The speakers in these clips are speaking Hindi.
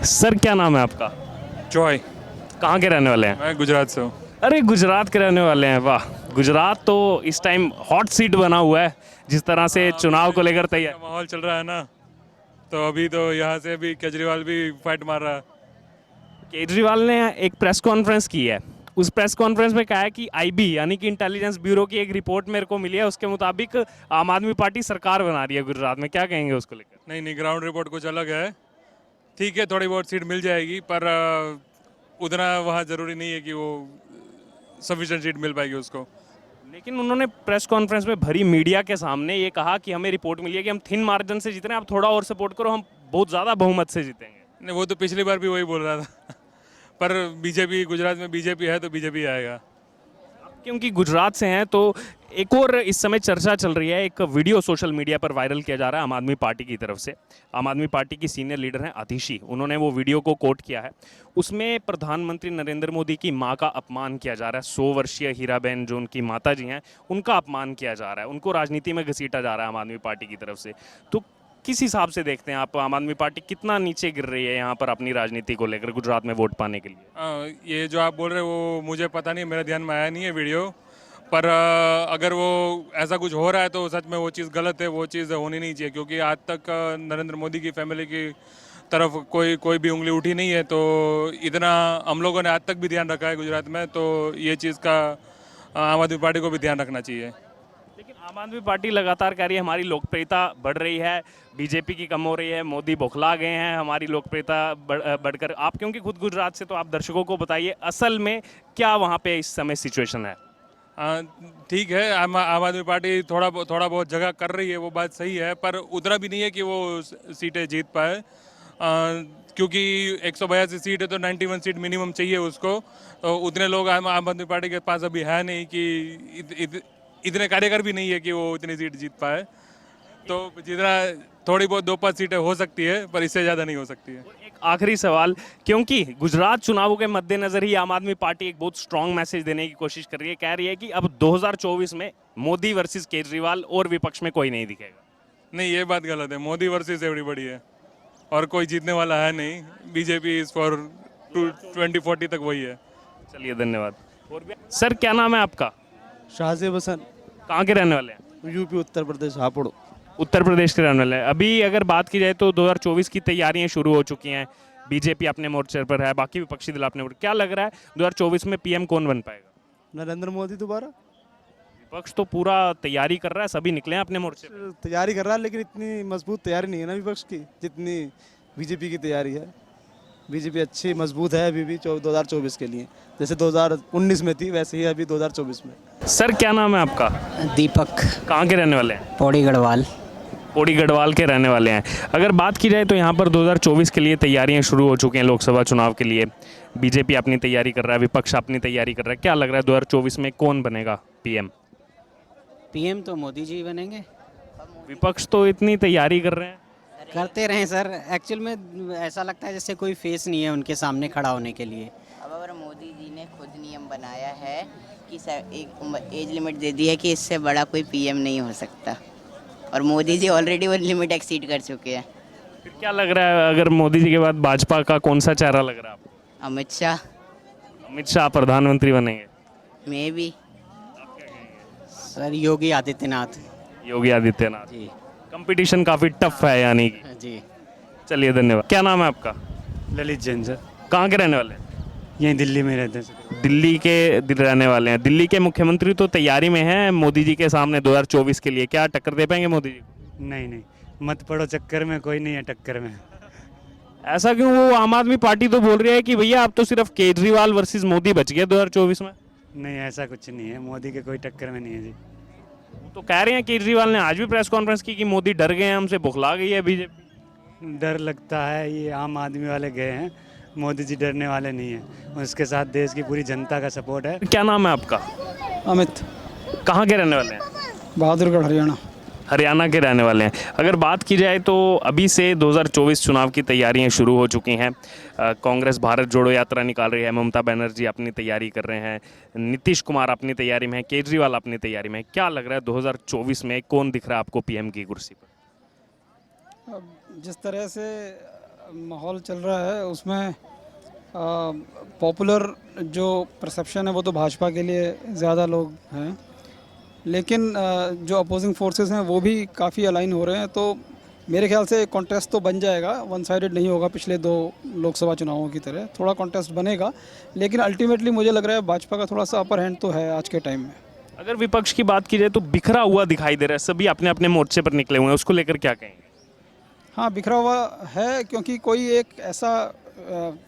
सर क्या नाम है आपका? जॉय। कहाँ के रहने वाले हैं? मैं गुजरात से हूँ। अरे गुजरात के रहने वाले हैं, वाह। गुजरात तो इस टाइम हॉट सीट बना हुआ है, जिस तरह से चुनाव को लेकर का तैयार। माहौल चल रहा है ना, तो अभी तो यहाँ से भी केजरीवाल भी फाइट मार रहा है। केजरीवाल ने एक प्रेस कॉन्फ्रेंस की है। उस प्रेस कॉन्फ्रेंस में कहा है कि आईबी यानी कि इंटेलिजेंस ब्यूरो की एक रिपोर्ट मेरे को मिली है, उसके मुताबिक आम आदमी पार्टी सरकार बना रही है गुजरात में। क्या कहेंगे उसको लेकर? नहीं नहीं, ग्राउंड रिपोर्ट कुछ अलग है। ठीक है, थोड़ी बहुत सीट मिल जाएगी, पर उतना वहाँ ज़रूरी नहीं है कि वो सफिशिएंट सीट मिल पाएगी उसको। लेकिन उन्होंने प्रेस कॉन्फ्रेंस में भरी मीडिया के सामने ये कहा कि हमें रिपोर्ट मिली है कि हम थिन मार्जिन से जीत रहे हैं, आप थोड़ा और सपोर्ट करो, हम बहुत ज़्यादा बहुमत से जीतेंगे। नहीं, वो तो पिछली बार भी वही बोल रहा था पर बीजेपी, गुजरात में बीजेपी है तो बीजेपी आएगा। क्योंकि गुजरात से हैं तो एक और इस समय चर्चा चल रही है। एक वीडियो सोशल मीडिया पर वायरल किया जा रहा है आम आदमी पार्टी की तरफ से। आम आदमी पार्टी की सीनियर लीडर हैं आतिशी, उन्होंने वो वीडियो को कोट किया है। उसमें प्रधानमंत्री नरेंद्र मोदी की मां का अपमान किया जा रहा है। 100 वर्षीय हीराबेन जो उनकी माता जी हैं, उनका अपमान किया जा रहा है, उनको राजनीति में घसीटा जा रहा है आम आदमी पार्टी की तरफ से। तो किस हिसाब से देखते हैं आप, आम आदमी पार्टी कितना नीचे गिर रही है यहाँ पर अपनी राजनीति को लेकर गुजरात में वोट पाने के लिए? ये जो आप बोल रहे हो वो मुझे पता नहीं, मेरे ध्यान में आया नहीं है वीडियो। पर अगर वो ऐसा कुछ हो रहा है तो सच में वो चीज़ गलत है, वो चीज़ होनी नहीं चाहिए, क्योंकि आज तक नरेंद्र मोदी की फैमिली की तरफ कोई भी उंगली उठी नहीं है। तो इतना हम लोगों ने आज तक भी ध्यान रखा है गुजरात में, तो ये चीज़ का आम आदमी पार्टी को भी ध्यान रखना चाहिए। लेकिन आम आदमी पार्टी लगातार कह रही है हमारी लोकप्रियता बढ़ रही है, बीजेपी की कम हो रही है, मोदी बौखला गए हैं, हमारी लोकप्रियता बढ़कर। आप क्योंकि खुद गुजरात से, तो आप दर्शकों को बताइए असल में क्या वहाँ पे इस समय सिचुएशन है? ठीक है, आम आदमी पार्टी थोड़ा बहुत जगह कर रही है, वो बात सही है, पर उतना भी नहीं है कि वो सीटें जीत पाए। क्योंकि 182 सीट है तो 91 सीट मिनिमम चाहिए उसको। तो उतने लोग आम आदमी पार्टी के पास अभी है नहीं कि इतने कार्यकर भी नहीं है कि वो इतनी सीट जीत पाए। तो जितना थोड़ी बहुत 2-5 सीटें हो सकती है, पर इससे ज़्यादा नहीं हो सकती है। एक आखिरी सवाल, क्योंकि गुजरात चुनावों के मद्देनजर ही आम आदमी पार्टी एक बहुत स्ट्रांग मैसेज देने की कोशिश कर रही है, कह रही है कि अब 2024 में मोदी वर्सेस केजरीवाल और विपक्ष में कोई नहीं दिखेगा। नहीं, ये बात गलत है। मोदी वर्सेस एवरीबॉडी है और कोई जीतने वाला है नहीं। बीजेपी इज फॉर 2040 तक वही है। चलिए धन्यवाद। सर क्या नाम है आपका? शाहजेब हसन, कहाँ के रहने वाले हैं? यूपी उत्तर प्रदेश हापुड़। उत्तर प्रदेश के रहने वाले हैं। अभी अगर बात की जाए तो 2024 की तैयारियां शुरू हो चुकी हैं। बीजेपी अपने मोर्चे पर है, बाकी विपक्षी दल अपने। क्या लग रहा है 2024 में पीएम कौन बन पाएगा? नरेंद्र मोदी दोबारा। विपक्ष तो पूरा तैयारी कर रहा है, सभी निकले हैं अपने मोर्चे पर। तैयारी कर रहा है, लेकिन इतनी मजबूत तैयारी नहीं है ना विपक्ष की जितनी बीजेपी की तैयारी है। बीजेपी अच्छी मजबूत है अभी भी 2024 के लिए, जैसे 2019 में थी वैसे ही अभी 2024 में। सर क्या नाम है आपका? दीपक, कहाँ के रहने वाले हैं? पौड़ी गढ़वाल। पौड़ी गढ़वाल के रहने वाले हैं। अगर बात की जाए तो यहाँ पर 2024 के लिए तैयारियां शुरू हो चुकी हैं लोकसभा चुनाव के लिए। बीजेपी अपनी तैयारी कर रहा है, विपक्ष अपनी तैयारी कर रहा है। क्या लग रहा है 2024 में कौन बनेगा पीएम? पीएम तो मोदी जी बनेंगे। विपक्ष तो इतनी तैयारी कर रहे हैं। करते रहें सर, एक्चुअल में ऐसा लगता है जैसे कोई फेस नहीं है उनके सामने खड़ा होने के लिए। अब अगर मोदी जी ने खुद नियम बनाया है कि सर एक एज लिमिट दे दी है कि इससे बड़ा कोई पीएम नहीं हो सकता, और मोदी जी ऑलरेडी वो लिमिट एक्सीड कर चुके हैं। फिर क्या लग रहा है अगर मोदी जी के बाद भाजपा का कौन सा चेहरा लग रहा है आपको? अमित शाह अमित शाह प्रधानमंत्री बनेंगे? में भी। सर योगी आदित्यनाथ योगी आदित्यनाथ जी। कंपटीशन काफी टफ है यानी कि। जी। चलिए धन्यवाद। क्या नाम है आपका? ललित जैन सर, कहाँ के रहने वाले हैं? यहीं दिल्ली में रहते हैं सर। दिल्ली के रहने वाले हैं। दिल्ली के मुख्यमंत्री तो तैयारी में हैं मोदी जी के सामने 2024 के लिए। क्या टक्कर दे पाएंगे मोदी जी को? नहीं नहीं, मत पड़ो चक्कर में, कोई नहीं है टक्कर में। ऐसा क्यों? वो आम आदमी पार्टी तो बोल रही है कि भैया अब तो सिर्फ केजरीवाल वर्सेस मोदी बच गया 2024 में। नहीं, ऐसा कुछ नहीं है, मोदी के कोई टक्कर में नहीं है जी। वो तो कह रहे हैं, केजरीवाल ने आज भी प्रेस कॉन्फ्रेंस की कि मोदी डर गए हैं हमसे, बुखला गई है बीजेपी। डर लगता है, ये आम आदमी वाले गए हैं, मोदी जी डरने वाले नहीं हैं। उसके साथ देश की पूरी जनता का सपोर्ट है। क्या नाम है आपका? अमित, कहाँ के रहने वाले हैं? बहादुरगढ़ हरियाणा। हरियाणा के रहने वाले हैं। अगर बात की जाए तो अभी से 2024 चुनाव की तैयारियां शुरू हो चुकी हैं। कांग्रेस भारत जोड़ो यात्रा निकाल रही है, ममता बनर्जी अपनी तैयारी कर रहे हैं, नीतीश कुमार अपनी तैयारी में है, केजरीवाल अपनी तैयारी में है। क्या लग रहा है 2024 में कौन दिख रहा है आपको पीएम की कुर्सी पर? अब जिस तरह से माहौल चल रहा है उसमें पॉपुलर जो परसेप्शन है वो तो भाजपा के लिए ज़्यादा लोग हैं, लेकिन जो अपोजिंग फोर्सेस हैं वो भी काफ़ी अलाइन हो रहे हैं, तो मेरे ख्याल से कॉन्टेस्ट तो बन जाएगा, वन साइडेड नहीं होगा पिछले 2 लोकसभा चुनावों की तरह, थोड़ा कॉन्टेस्ट बनेगा, लेकिन अल्टीमेटली मुझे लग रहा है भाजपा का थोड़ा सा अपर हैंड तो है आज के टाइम में। अगर विपक्ष की बात की जाए तो बिखरा हुआ दिखाई दे रहा है, सभी अपने अपने मोर्चे पर निकले हुए हैं, उसको लेकर क्या कहेंगे? हाँ, बिखरा हुआ है क्योंकि कोई एक ऐसा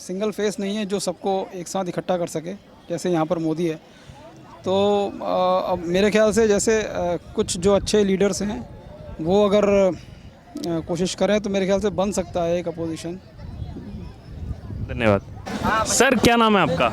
सिंगल फेस नहीं है जो सबको एक साथ इकट्ठा कर सके, जैसे यहाँ पर मोदी है। तो अब मेरे ख्याल से जैसे कुछ जो अच्छे लीडर्स हैं वो अगर कोशिश करें तो मेरे ख्याल से बन सकता है एक अपोजिशन। धन्यवाद। सर क्या नाम है आपका?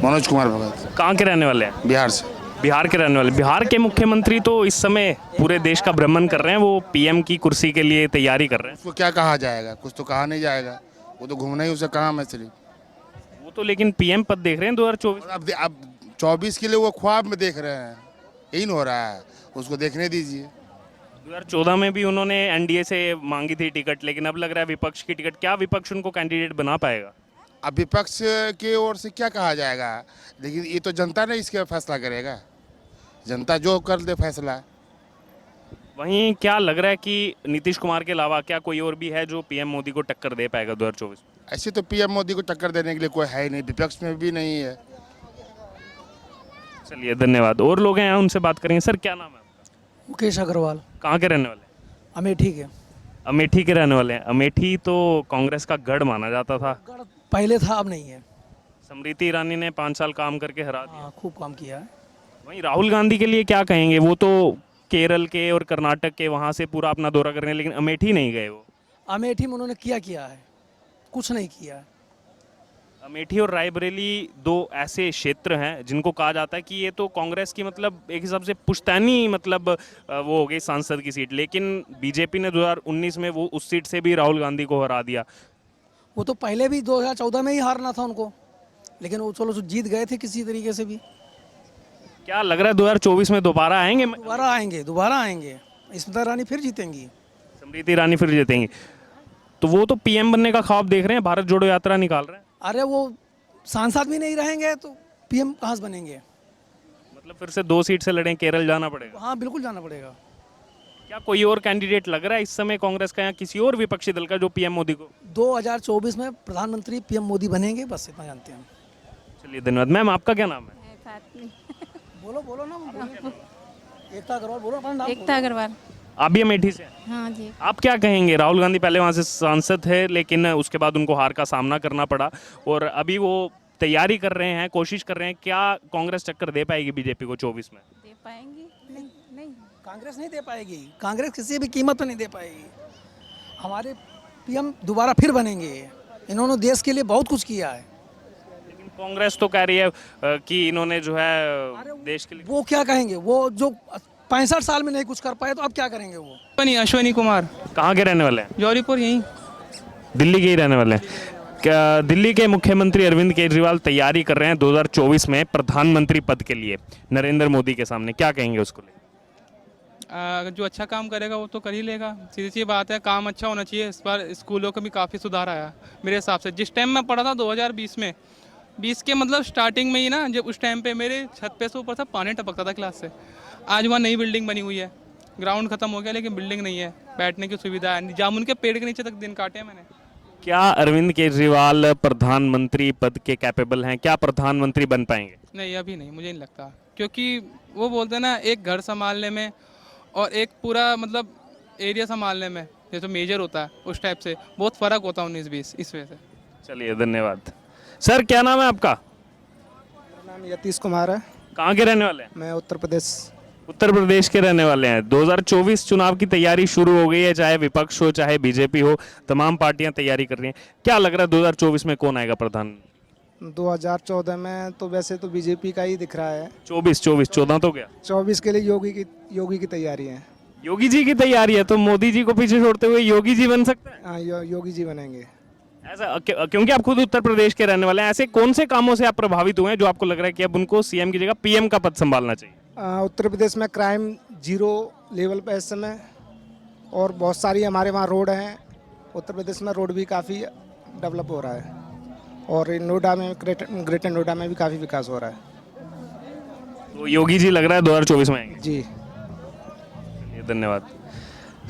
मनोज कुमार भगत, कहाँ के रहने वाले हैं? बिहार से। बिहार के रहने वाले। बिहार के मुख्यमंत्री तो इस समय पूरे देश का भ्रमण कर रहे हैं, वो पीएम की कुर्सी के लिए तैयारी कर रहे हैं। उसको क्या कहा जाएगा? कुछ तो कहा नहीं जाएगा, वो तो घूमना ही उसे काम है सिर्फ। वो तो लेकिन पीएम पद देख रहे हैं 2024। और अब 24 के लिए वो ख्वाब में देख रहे हैं, यही हो रहा है, उसको देखने दीजिए। 2014 में भी उन्होंने एनडीए से मांगी थी टिकट, लेकिन अब लग रहा है विपक्ष की टिकट। क्या विपक्ष उनको कैंडिडेट बना पाएगा? अब विपक्ष की ओर से क्या कहा जाएगा, लेकिन ये तो जनता ने इसका फैसला करेगा, जनता जो कर दे फैसला। वहीं क्या लग रहा है कि नीतीश कुमार के अलावा क्या कोई और भी है जो पीएम मोदी को टक्कर दे पाएगा 2024 में? ऐसे तो पीएम मोदी को टक्कर देने के लिए कोई है ही नहीं, विपक्ष में भी नहीं है। चलिए धन्यवाद। और लोग हैं उनसे बात करेंगे। सर क्या नाम है आपका? मुकेश अग्रवाल, कहाँ के रहने वाले हैं? अमेठी के। अमेठी के रहने वाले हैं। अमेठी तो कांग्रेस का गढ़ माना जाता था, पहले था, अब नहीं है। स्मृति ईरानी ने 5 साल काम करके हरा दिया। हाँ, खूब काम किया है। वहीं राहुल गांधी के लिए क्या कहेंगे? वो तो केरल के और कर्नाटक के वहाँ से पूरा अपना दौरा कर रहे हैं, लेकिन अमेठी नहीं गए वो। अमेठी में उन्होंने किया है, कुछ नहीं किया है। अमेठी और रायबरेली 2 ऐसे क्षेत्र हैं जिनको कहा जाता है कि ये तो कांग्रेस की मतलब एक हिसाब से पुश्तैनी मतलब वो हो गई सांसद की सीट, लेकिन बीजेपी ने 2019 में वो उस सीट से भी राहुल गांधी को हरा दिया। वो तो पहले भी 2014 में ही हारना था उनको, लेकिन वो चलो जीत गए थे किसी तरीके से भी। क्या लग रहा है 2024 में दोबारा आएंगे? दोबारा आएंगे। स्मृति ईरानी फिर जीतेंगी। स्मृति ईरानी फिर जीतेंगी। तो वो तो पीएम बनने का ख्वाब देख रहे हैं, भारत जोड़ो यात्रा निकाल रहे हैं। अरे वो सांसद भी नहीं रहेंगे तो पीएम कहाँ से बनेंगे? मतलब फिर से 2 सीट से लड़ें, केरल जाना पड़ेगा। हाँ, बिल्कुल जाना पड़ेगा। क्या कोई और कैंडिडेट लग रहा है इस समय कांग्रेस का या किसी और विपक्षी दल का जो पीएम मोदी को? 2024 में प्रधानमंत्री पीएम मोदी बनेंगे, बस इतना जानते हैं। चलिए धन्यवाद। मैम आपका क्या नाम है? बोलो ना। एकता अग्रवाल, बोलो अपना नाम। एकता अग्रवाल। आप भी अमेठी से हैं? हाँ जी। आप क्या कहेंगे? राहुल गांधी पहले वहाँ से सांसद थे, लेकिन उसके बाद उनको हार का सामना करना पड़ा और अभी वो तैयारी कर रहे हैं, कोशिश कर रहे हैं। क्या कांग्रेस टक्कर दे पाएगी बीजेपी को 24 में? दे पाएंगी? नहीं। कांग्रेस नहीं दे पाएगी। कांग्रेस किसी भी कीमत पर नहीं दे पाएगी। हमारे पीएम दोबारा फिर बनेंगे। इन्होंने देश के लिए बहुत कुछ किया है। लेकिन कांग्रेस तो कह रही है कि इन्होंने जो है देश के लिए। वो क्या कहेंगे? वो जो 65 साल में नहीं कुछ कर पाए तो अब क्या करेंगे वो? अश्वनी कुमार। कहाँ के रहने वाले हैं? जौहरीपुर, यहीं दिल्ली के ही रहने वाले हैं। क्या दिल्ली के मुख्यमंत्री अरविंद केजरीवाल तैयारी कर रहे हैं 2024 में प्रधानमंत्री पद के लिए नरेंद्र मोदी के सामने? क्या कहेंगे उसको लेकर? जो अच्छा काम करेगा वो तो कर ही लेगा, सीधी सी बात है। काम अच्छा होना चाहिए। इस बार स्कूलों का भी काफ़ी सुधार आया मेरे हिसाब से। जिस टाइम मैं पढ़ा था 2020 में, 20 के मतलब स्टार्टिंग में ही ना, जब उस टाइम पे मेरे छत पे से ऊपर था पानी टपकता था क्लास से। आज वहाँ नई बिल्डिंग बनी हुई है, ग्राउंड खत्म हो गया लेकिन बिल्डिंग नहीं है, बैठने की सुविधा है। जामुन के पेड़ के नीचे तक दिन काटे हैं मैंने। क्या अरविंद केजरीवाल प्रधानमंत्री पद के कैपेबल हैं? क्या प्रधानमंत्री बन पाएंगे? नहीं, अभी नहीं, मुझे नहीं लगता, क्योंकि वो बोलते हैं ना, एक घर संभालने में और एक पूरा मतलब एरिया संभालने में जैसे मेजर होता है, उस टाइप से बहुत फ़र्क होता है 19-20, इस वजह से। चलिए धन्यवाद। सर क्या नाम है आपका? मेरा नाम यतीश कुमार है। कहाँ के रहने वाले हैं? मैं उत्तर प्रदेश के रहने वाले हैं। 2024 चुनाव की तैयारी शुरू हो गई है, चाहे विपक्ष हो चाहे बीजेपी हो, तमाम पार्टियां तैयारी कर रही हैं। क्या लग रहा है 2024 में कौन आएगा प्रधान? 2014 में तो वैसे तो बीजेपी का ही दिख रहा है। 14 तो गया। 24 के लिए योगी की तैयारी है। योगी जी की तैयारी है, तो मोदी जी को पीछे छोड़ते हुए योगी जी बन सकते हैं? हाँ, योगी जी बनेंगे। ऐसा क्योंकि आप खुद उत्तर प्रदेश के रहने वाले हैं, ऐसे कौन से कामों से आप प्रभावित हुए हैं जो आपको लग रहा है कि अब उनको सीएम की जगह पीएम का पद संभालना चाहिए? उत्तर प्रदेश में क्राइम 0 लेवल पे इस समय, और बहुत सारी हमारे वहाँ रोड हैं, उत्तर प्रदेश में रोड भी काफ़ी डेवलप हो रहा है और नोएडा में ग्रेटर नोएडा में भी काफ़ी विकास हो रहा है। तो योगी जी लग रहा है 2024 में आएंगे। जी चलिए, धन्यवाद।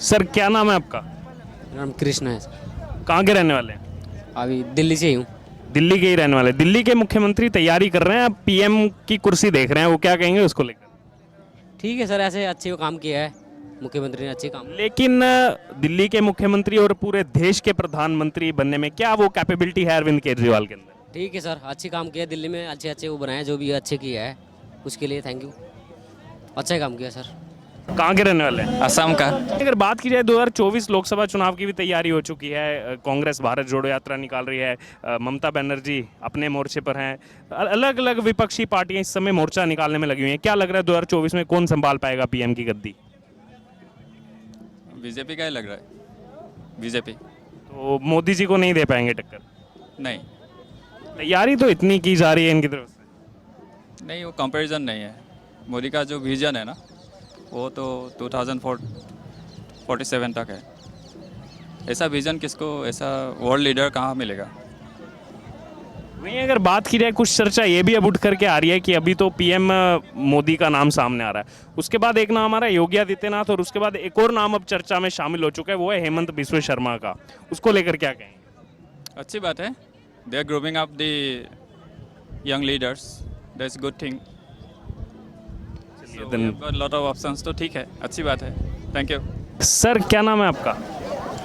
सर क्या नाम है आपका? नाम कृष्ण है। कहाँ के रहने वाले हैं? अभी दिल्ली से ही हूँ। दिल्ली के ही रहने वाले। दिल्ली के मुख्यमंत्री तैयारी कर रहे हैं, अब पीएम की कुर्सी देख रहे हैं, वो क्या कहेंगे उसको लेकर? ठीक है सर, ऐसे अच्छे काम किया है मुख्यमंत्री ने, अच्छे काम। लेकिन दिल्ली के मुख्यमंत्री और पूरे देश के प्रधानमंत्री बनने में क्या वो कैपेबिलिटी है अरविंद केजरीवाल के अंदर? ठीक है सर, अच्छे काम किया दिल्ली में, अच्छे अच्छे वो बनाए, जो भी अच्छे किया है उसके लिए थैंक यू। अच्छा काम किया सर। कहाँ के रहने वाले हैं? असम का। अगर बात की जाए 2024 लोकसभा चुनाव की भी तैयारी हो चुकी है, कांग्रेस भारत जोड़ो यात्रा निकाल रही है, ममता बनर्जी अपने मोर्चे पर हैं, अलग अलग विपक्षी पार्टियां इस समय मोर्चा निकालने में लगी हुई हैं। क्या लग रहा है 2024 में कौन संभाल पाएगा पीएम की गद्दी? बीजेपी का ही लग रहा है, बीजेपी। तो मोदी जी को नहीं दे पाएंगे टक्कर? नहीं तैयारी तो इतनी की जा रही है इनकी तरफ से। नहीं, वो कंपैरिजन नहीं है। मोदी का जो विजन है ना, वो तो 2047 तक है। ऐसा विजन किसको, ऐसा वर्ल्ड लीडर कहाँ मिलेगा? वहीं अगर बात की जाए, कुछ चर्चा ये भी अब उठ करके आ रही है कि अभी तो पीएम मोदी का नाम सामने आ रहा है, उसके बाद एक नाम आ रहा है योगी आदित्यनाथ, और उसके बाद एक और नाम अब चर्चा में शामिल हो चुका है, वो है हेमंत बिस्व शर्मा का। उसको लेकर क्या कहेंगे? अच्छी बात है, they are grooming up the young leaders, that's good thing. Lot of options, तो ठीक है, अच्छी बात है, थैंक यू। सर क्या नाम है आपका?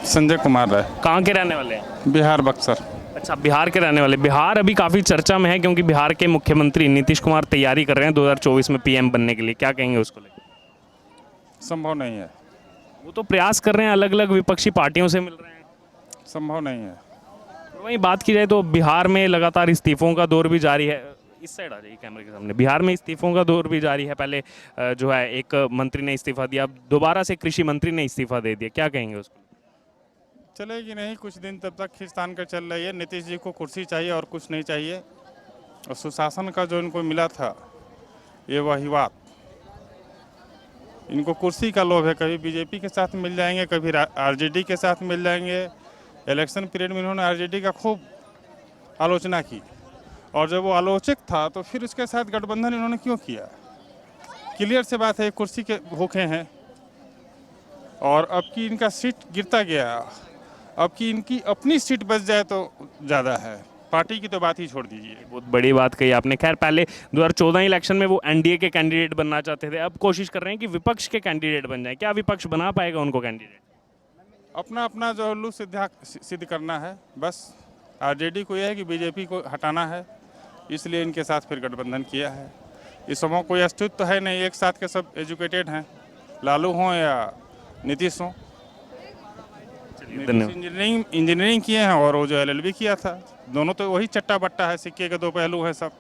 संजय कुमार राय, कहाँ के रहने वाले हैं? बिहार, बक्सर। अच्छा, बिहार के रहने वाले। बिहार अभी काफ़ी चर्चा में है क्योंकि बिहार के मुख्यमंत्री नीतीश कुमार तैयारी कर रहे हैं 2024 में पीएम बनने के लिए। क्या कहेंगे उसको लेकर? संभव नहीं है। वो तो प्रयास कर रहे हैं, अलग अलग विपक्षी पार्टियों से मिल रहे हैं। संभव नहीं है। वहीं बात की जाए तो बिहार में लगातार इस्तीफों का दौर भी जारी है। इस साइड आ जाइए कैमरे के सामने। बिहार में इस्तीफों का दौर भी जारी है। पहले जो है एक मंत्री ने इस्तीफा दिया, अब दोबारा से कृषि मंत्री ने इस्तीफा दे दिया। क्या कहेंगे उसको? चलेगी नहीं, कुछ दिन तब तक खींचतान कर चल रही है। नीतीश जी को कुर्सी चाहिए और कुछ नहीं चाहिए, और सुशासन का जो इनको मिला था ये वही बात। इनको कुर्सी का लोभ है, कभी बीजेपी के साथ मिल जाएंगे, कभी आरजेडी के साथ मिल जाएंगे। इलेक्शन पीरियड में इन्होंने आरजेडी का खूब आलोचना की, और जब वो आलोचक था तो फिर उसके साथ गठबंधन इन्होंने क्यों किया? क्लियर से बात है, कुर्सी के भूखे हैं, और अब की इनका सीट गिरता गया। अब की इनकी अपनी सीट बच जाए तो ज़्यादा है, पार्टी की तो बात ही छोड़ दीजिए। बहुत बड़ी बात कही आपने। खैर, पहले 2014 इलेक्शन में वो एनडीए के कैंडिडेट बनना चाहते थे, अब कोशिश कर रहे हैं कि विपक्ष के कैंडिडेट बन जाए। क्या विपक्ष बना पाएगा उनको कैंडिडेट? अपना अपना जो उल्लू सिद्ध करना है बस। आरजेडी को यह है कि बीजेपी को हटाना है, इसलिए इनके साथ फिर गठबंधन किया है। इस समय कोई अस्तित्व तो है नहीं, एक साथ के सब एजुकेटेड हैं, लालू हों या नीतीश हों। इंजीनियरिंग किए हैं और वो जो एलएलबी किया था, दोनों तो वही चट्टा बट्टा है, सिक्के के दो पहलू हैं सब।